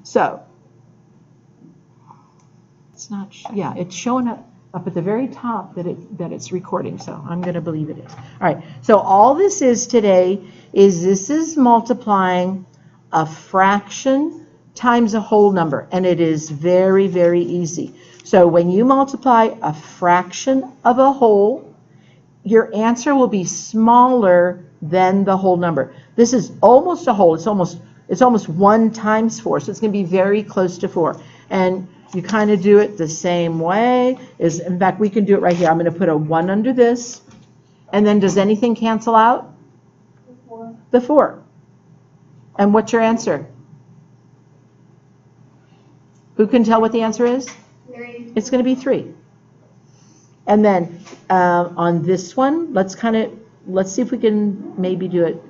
So, it's not, yeah, it's showing up at the very top that it's recording, so I'm going to believe it is. All right, so all this is today is this is multiplying a fraction times a whole number, and it is very, very easy. So when you multiply a fraction of a whole, your answer will be smaller than the whole number. This is almost a whole. It's almost 1 times 4, so it's going to be very close to 4. And you kind of do it the same way. In fact, we can do it right here. I'm going to put a 1 under this. And then does anything cancel out? The 4. And what's your answer? Who can tell what the answer is? 3. It's going to be 3. And then on this one, let's see if we can maybe do it.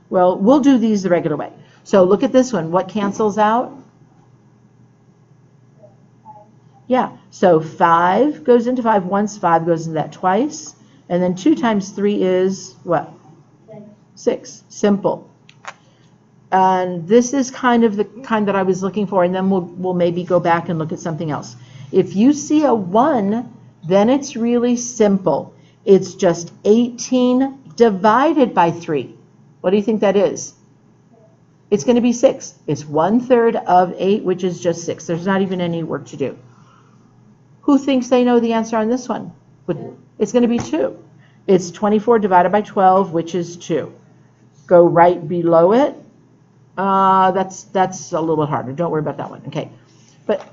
Well, we'll do these the regular way. So look at this one. What cancels out? Yeah, so 5 goes into 5 once, 5 goes into that twice, and then 2 times 3 is what? 6. Simple. And this is kind of the kind that I was looking for, and then we'll maybe go back and look at something else. If you see a 1, then it's really simple. It's just 18 divided by 3. What do you think that is? It's going to be 6. It's 1/3 of 8, which is just 6. There's not even any work to do. Who thinks they know the answer on this one? It's going to be 2. It's 24 divided by 12, which is 2. Go right below it. That's a little bit harder. Don't worry about that one. Okay. But,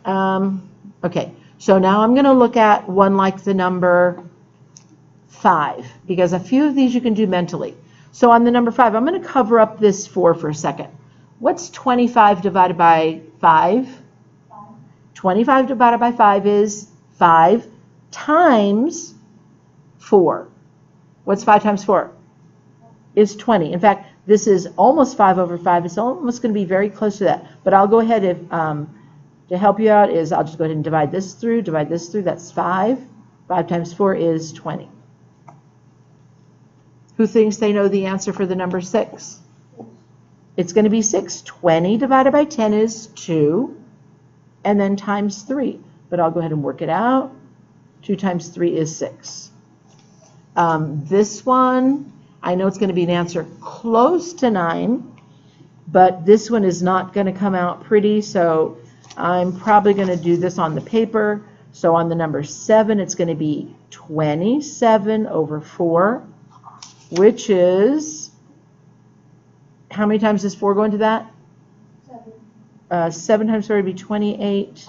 okay. So now I'm going to look at one like the number 5, because a few of these you can do mentally. So on the number 5, I'm going to cover up this 4 for a second. What's 25 divided by 5? 25 divided by 5 is 5 times 4. What's 5 times 4? Is 20. In fact, this is almost 5 over 5. It's almost going to be very close to that. But I'll go ahead to help you out I'll just go ahead and divide this through. That's 5. 5 times 4 is 20. Who thinks they know the answer for the number 6? It's going to be 6. 20 divided by 10 is 2. And then times 3. But I'll go ahead and work it out. 2 times 3 is 6. This one, I know it's going to be an answer close to 9, but this one is not going to come out pretty, so I'm probably going to do this on the paper. So on the number 7, it's going to be 27 over 4, which is, how many times does 4 go into that? 7. 7 times 4 would be 28.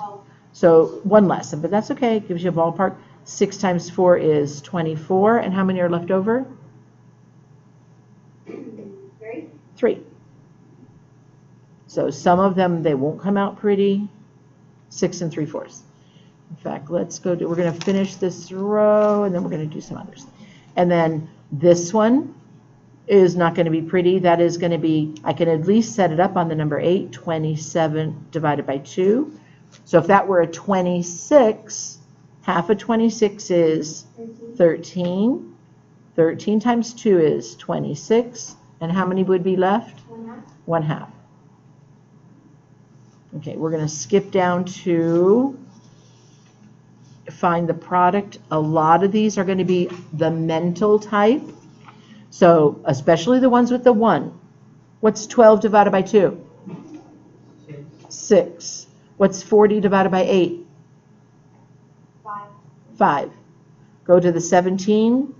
So 1 less, but that's okay. It gives you a ballpark. 6 times 4 is 24. And how many are left over? 3. 3. So some of them, they won't come out pretty. 6 3/4. In fact, let's go we're going to finish this row, and then we're going to do some others. And then this one is not going to be pretty. That is going to be, I can at least set it up on the number 8, 27 divided by 2. So if that were a 26, half of 26 is 13. 13 times 2 is 26. And how many would be left? 1/2. Okay, we're going to skip down to find the product. A lot of these are going to be the mental type. So especially the ones with the 1. What's 12 divided by 2? 6. What's 40 divided by 8? 5. Go to the 17.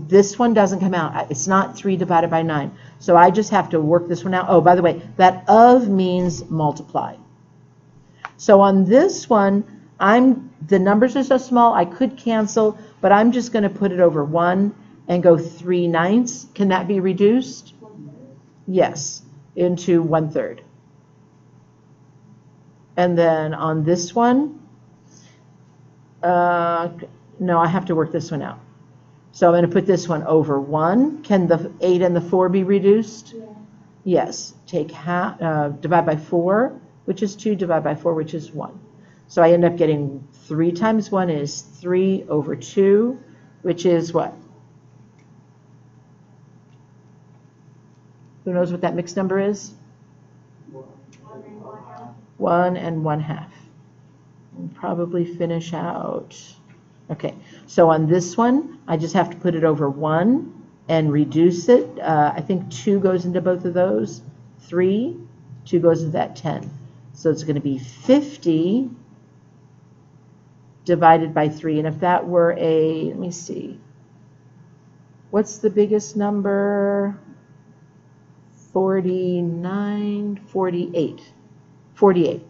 This one doesn't come out. It's not 3 divided by 9. So I just have to work this one out. Oh, by the way, that of means multiply. So on this one, the numbers are so small, I could cancel, but I'm just going to put it over 1 and go 3/9. Can that be reduced? Yes, into 1/3. And then on this one, no, I have to work this one out. So I'm going to put this one over 1. Can the 8 and the 4 be reduced? Yeah. Yes. Take half, divide by 4, which is 2, divide by 4, which is 1. So I end up getting 3 times 1 is 3 over 2, which is what? Who knows what that mixed number is? 1 and 1/2. 1 1/2. And probably finish out. Okay, so on this one, I just have to put it over 1 and reduce it. I think 2 goes into both of those. 3, 2 goes into that 10. So it's going to be 50 divided by 3. And if that were a, let me see, what's the biggest number? 49, 48. 48.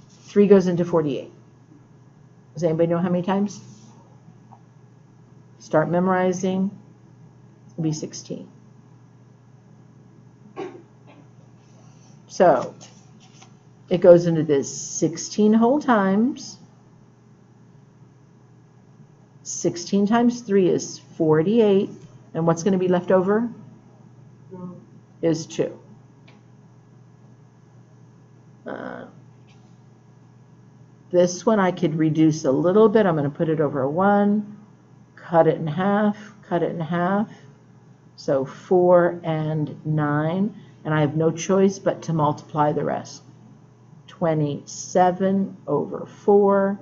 3 goes into 48. Does anybody know how many times? Start memorizing. It'll be 16. So it goes into this 16 whole times. 16 times 3 is 48. And what's going to be left over? Is 2. This one I could reduce a little bit. I'm going to put it over 1, cut it in half, cut it in half. So 4 and 9. And I have no choice but to multiply the rest. 27 over 4.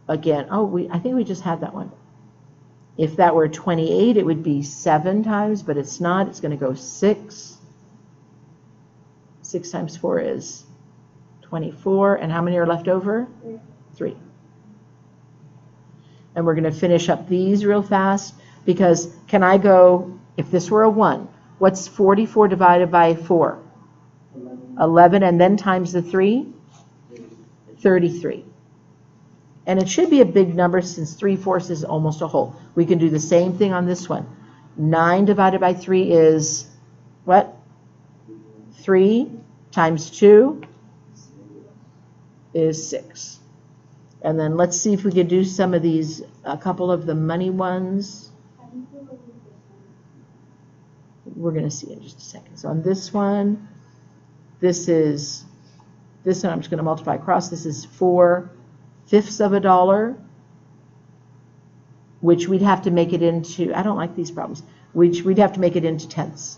Again, oh, I think we just had that one. If that were 28, it would be 7 times, but it's not. It's going to go 6. 6 times 4 is 24. And how many are left over? 3. And we're going to finish up these real fast because can I go, if this were a 1, what's 44 divided by 4? 11 and then times the 3? 33. And it should be a big number since 3/4 is almost a whole. We can do the same thing on this one. 9 divided by 3 is what? 3 times 2 is 6. And then let's see if we could do some of these, a couple of the money ones. We're going to see in just a second. So on this one, this one I'm just going to multiply across. This is 4/5 of a dollar, which we'd have to make it into, I don't like these problems, which we'd have to make it into tenths.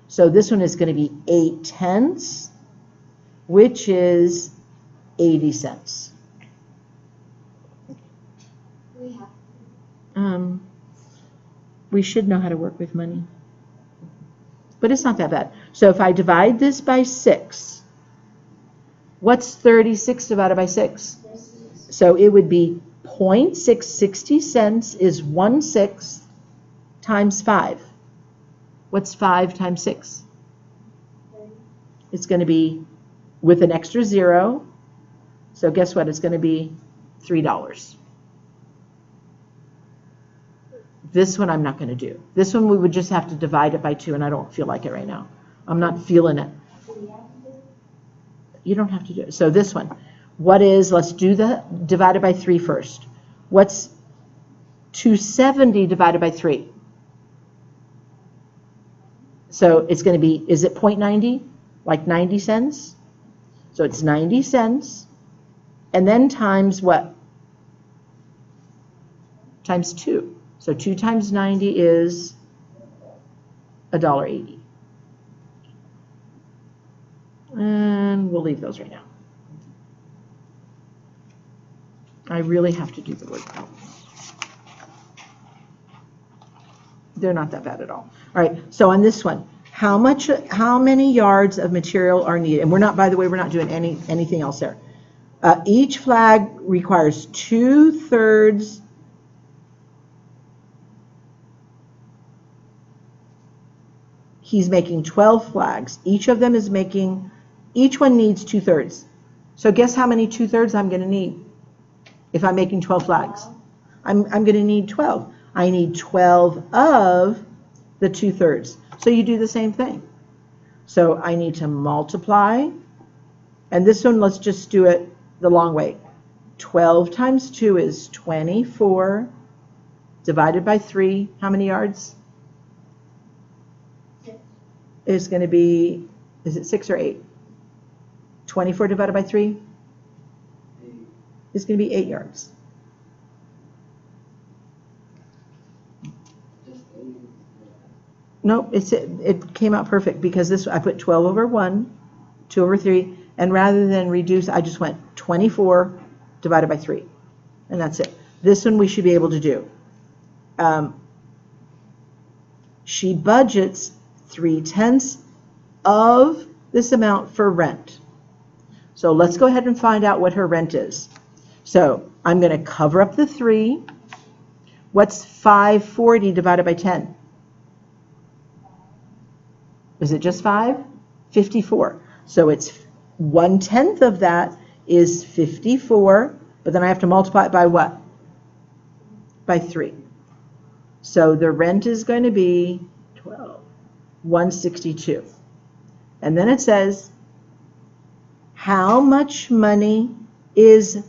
So this one is going to be 8/10, which is 80 cents. We should know how to work with money. But it's not that bad. So if I divide this by 6, what's 36 divided by 6? So it would be 0.660 cents is 1/6 times 5. What's 5 times 6? It's going to be with an extra 0. So guess what? It's going to be $3. This one I'm not going to do. This one we would just have to divide it by 2, and I don't feel like it right now. I'm not feeling it. You don't have to do it. So this one, what is, let's do the divided by 3 first. What's 270 divided by 3? So it's going to be, is it 0.90? Like 90 cents? So it's 90 cents. And then times what? Times 2. So 2 times 90 is $1.80. And we'll leave those right now. I really have to do the word count. They're not that bad at all. All right, so on this one, how many yards of material are needed? And we're not, by the way, we're not doing anything else there. Each flag requires 2/3. He's making 12 flags. Each of them is making, each one needs 2/3. So guess how many 2/3 I'm going to need if I'm making 12 flags? I'm going to need 12. I need 12 of the 2/3. So you do the same thing. So I need to multiply. And this one, let's just do it the long way. 12 times 2 is 24 divided by 3. How many yards? Is going to be, is it 6 or 8? 24 divided by 3 is going to be 8 yards. Nope, it came out perfect because this, I put 12 over 1, 2 over 3, and rather than reduce, I just went 24 divided by 3, and that's it. This one we should be able to do. She budgets 3/10 of this amount for rent. So let's go ahead and find out what her rent is. So I'm going to cover up the 3. What's 540 divided by 10? Is it just 5? 54. So it's 1/10 of that is 54, but then I have to multiply it by what? By 3. So the rent is going to be 162. And then it says, how much money is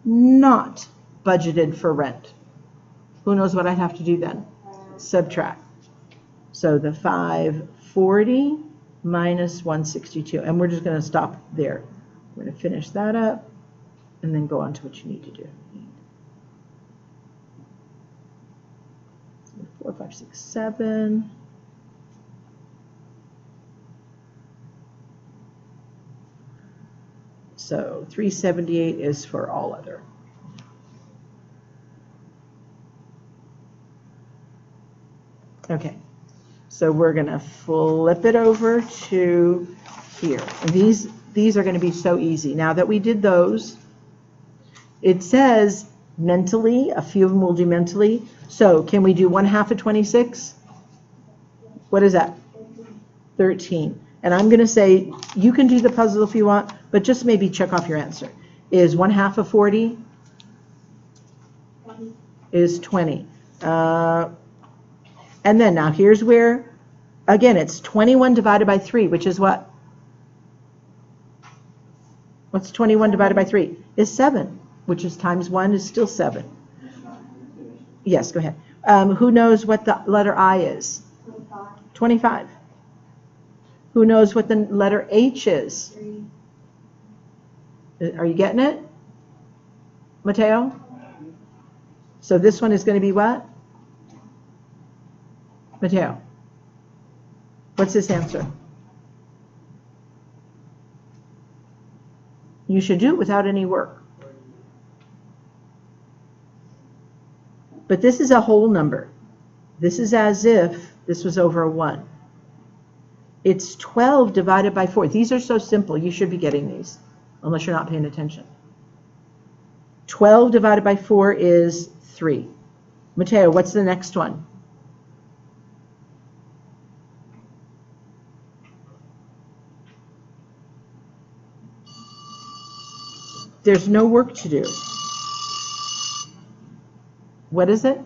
not budgeted for rent? Who knows what I'd have to do then? Subtract. So the 540 minus 162. And we're just going to stop there. We're going to finish that up and then go on to what you need to do. 4, 5, 6, 7. So 378 is for all other. Okay, so we're going to flip it over to here. And these are going to be so easy. Now that we did those, it says mentally, a few of them will do mentally. So can we do 1/2 of 26? What is that? 13. And I'm going to say, you can do the puzzle if you want, but just maybe check off your answer. Is 1/2 of 40? 20. Is 20. And then now here's where, again, it's 21 divided by 3, which is what? What's 21 divided by 3? Is 7, which is times 1 is still 7. Yes, go ahead. Who knows what the letter I is? 25. 25. Who knows what the letter H is? 3. Are you getting it, Mateo? So this one is going to be what? Mateo, what's this answer? You should do it without any work. But this is a whole number. This is as if this was over a 1. It's 12 divided by 4. These are so simple, you should be getting these, unless you're not paying attention. 12 divided by 4 is 3. Mateo, what's the next one? There's no work to do. What is it?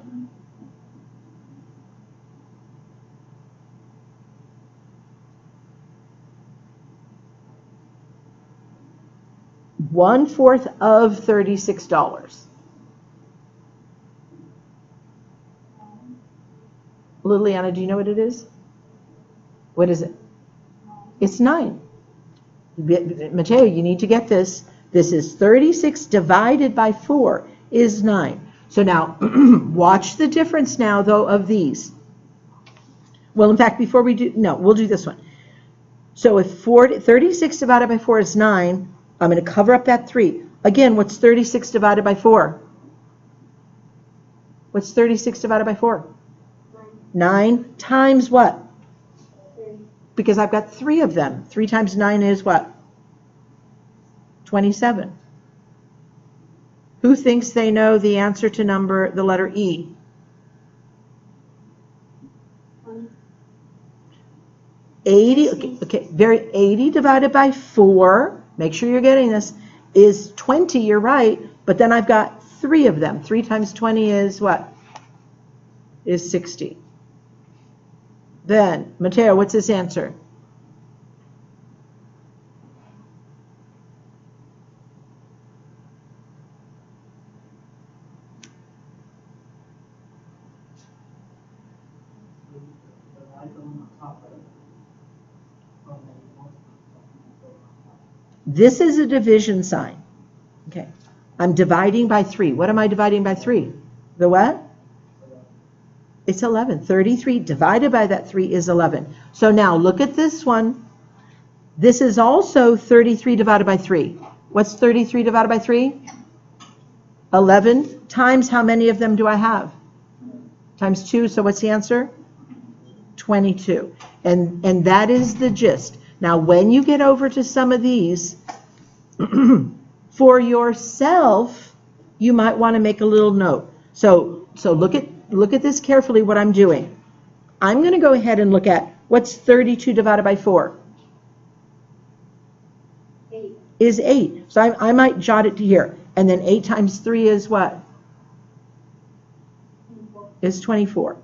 $1/4 of $36. Liliana, do you know what it is? What is it? It's 9. Mateo, you need to get this. This is 36 divided by 4 is 9. So now, watch the difference now, though, of these. Well, in fact, before we do, no, we'll do this one. So if 36 divided by 4 is 9, I'm going to cover up that 3. Again, what's 36 divided by 4? What's 36 divided by 4? 9 times what? 30. Because I've got 3 of them. 3 times 9 is what? 27. Who thinks they know the answer to the letter E? 20. 80, okay, 80 divided by 4, make sure you're getting this, is 20, you're right, but then I've got 3 of them. 3 times 20 is what? Is 60. Then, Mateo, what's his answer? This is a division sign. Okay. I'm dividing by 3. What am I dividing by 3? The what? It's 11. 33 divided by that 3 is 11. So now look at this one. This is also 33 divided by 3. What's 33 divided by 3? 11 times how many of them do I have? Times 2, so what's the answer? 22. And that is the gist. Now, when you get over to some of these, for yourself, you might want to make a little note. So look at this carefully, what I'm doing. I'm going to go ahead and look at what's 32 divided by 4? 8. Is 8. So I might jot it to here. And then 8 times 3 is what? 24. Is 24.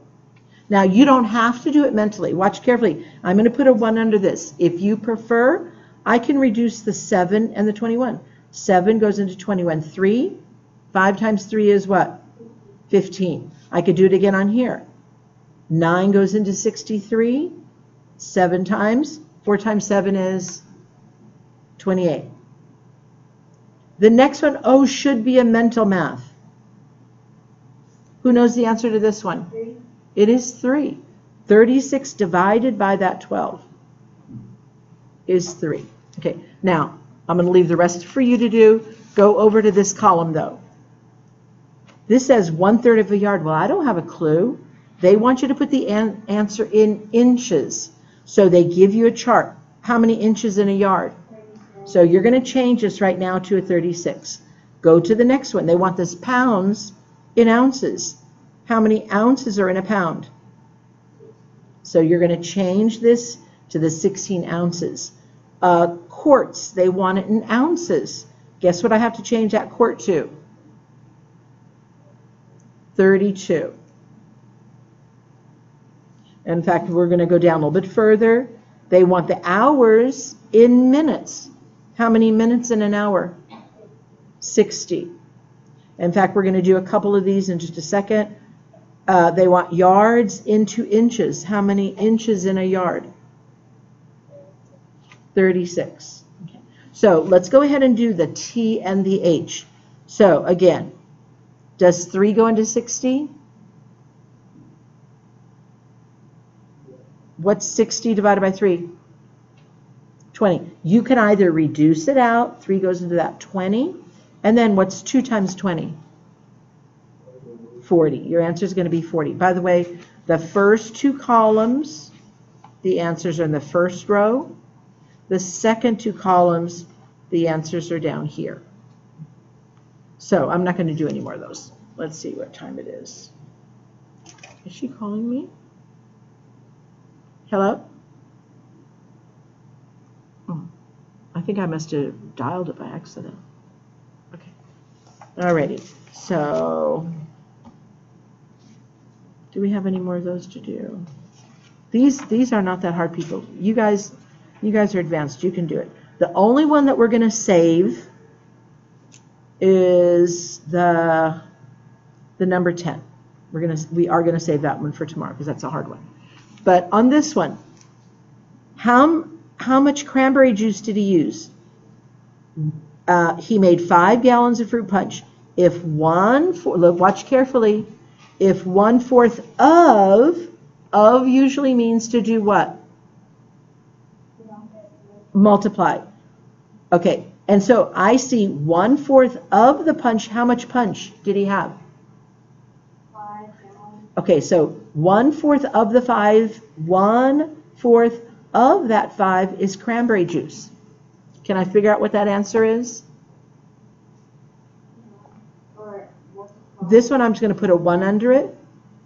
Now, you don't have to do it mentally. Watch carefully. I'm going to put a 1 under this. If you prefer, I can reduce the 7 and the 21. 7 goes into 21. 3. 5 times 3 is what? 15. I could do it again on here. 9 goes into 63. 7 times. 4 times 7 is 28. The next one, oh, should be a mental math. Who knows the answer to this one? 3. It is 3. 36 divided by that 12 is 3. Okay, now I'm going to leave the rest for you to do. Go over to this column though. This says 1/3 of a yard. Well, I don't have a clue. They want you to put the answer in inches. So they give you a chart. How many inches in a yard? 37. So you're going to change this right now to a 36. Go to the next one. They want this pounds in ounces. How many ounces are in a pound? So you're going to change this to the 16 ounces. Quarts, they want it in ounces. Guess what I have to change that quart to? 32. In fact, we're going to go down a little bit further. They want the hours in minutes. How many minutes in an hour? 60. In fact, we're going to do a couple of these in just a second. They want yards into inches. How many inches in a yard? 36. Okay. So let's go ahead and do the T and the H. So again, does 3 go into 60? What's 60 divided by 3? 20. You can either reduce it out, 3 goes into that, 20, and then what's 2 times 20? 40. Your answer is going to be 40. By the way, the first 2 columns, the answers are in the first row. The second 2 columns, the answers are down here. So I'm not going to do any more of those. Let's see what time it is. Is she calling me? Hello? Oh, I think I must have dialed it by accident. Okay. Alrighty. So, do we have any more of those to do? These are not that hard, people. You guys are advanced. You can do it. The only one that we're going to save is the number 10. We are going to save that one for tomorrow because that's a hard one. But on this one, how much cranberry juice did he use? He made 5 gallons of fruit punch. If watch carefully, if 1/4 of usually means to do what? Multiply. Okay, and so I see 1/4 of the punch. How much punch did he have? 5 gallons. Okay, so 1/4 of the 5, 1/4 of that 5 is cranberry juice. Can I figure out what that answer is? Or This one I'm just going to put a 1 under it.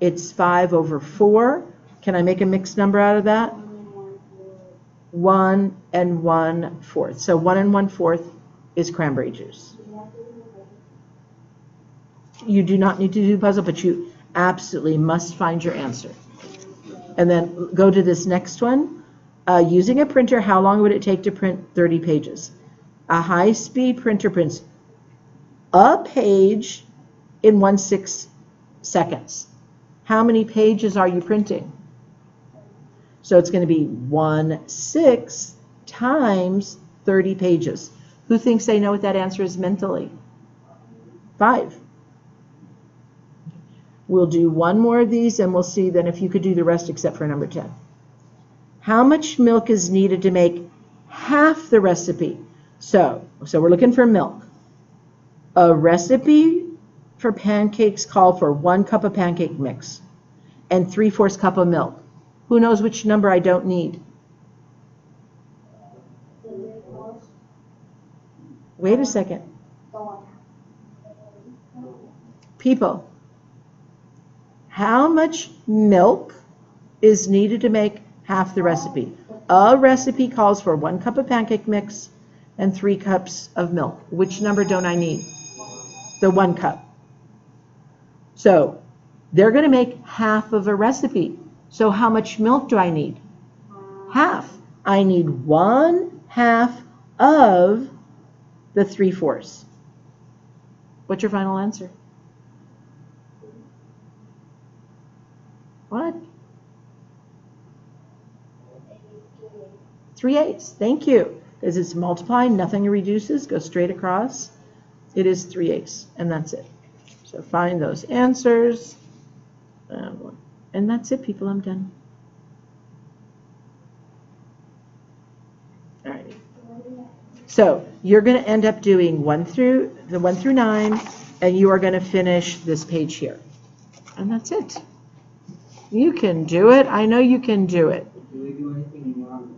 It's 5 over 4. Can I make a mixed number out of that? 1 and 1/4. So 1 and 1/4 is cranberry juice. You do not need to do the puzzle, but you absolutely must find your answer. And then go to this next one. Using a printer, how long would it take to print 30 pages? A high-speed printer prints a page in 1/6 seconds. How many pages are you printing? So it's going to be 1/6 times 30 pages. Who thinks they know what that answer is mentally? 5. We'll do one more of these and we'll see then if you could do the rest except for number 10. How much milk is needed to make half the recipe? So we're looking for milk. A recipe for pancakes called for 1 cup of pancake mix and 3/4 cup of milk. Who knows which number I don't need? Wait a second. People, how much milk is needed to make half the recipe? A recipe calls for 1 cup of pancake mix and 3 cups of milk. Which number don't I need? The 1 cup. So they're going to make half of a recipe. So how much milk do I need? Half. I need 1/2 of the 3/4. What's your final answer? What? 3/8. Thank you. Because it's multiplying, nothing reduces, goes straight across. It is 3/8, and that's it. So find those answers. And that's it, people. I'm done. All right. So you're going to end up doing 1 through 9, and you are going to finish this page here. And that's it. You can do it. I know you can do it. Do we do anything wrong?